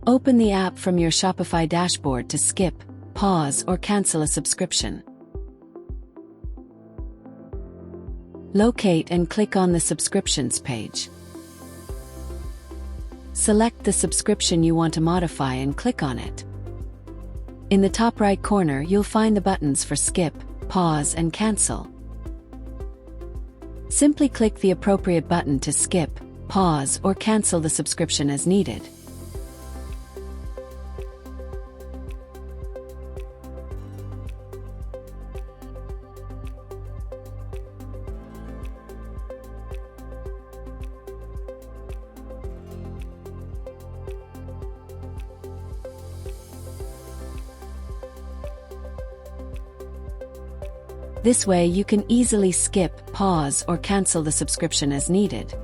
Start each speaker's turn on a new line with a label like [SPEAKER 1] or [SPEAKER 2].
[SPEAKER 1] Open the app from your Shopify dashboard to skip, pause, or cancel a subscription. Locate and click on the subscriptions page. Select the subscription you want to modify and click on it. In the top right corner, you'll find the buttons for skip, pause, and cancel. Simply click the appropriate button to skip, pause, or cancel the subscription as needed. This way you can easily skip, pause, or cancel the subscription as needed.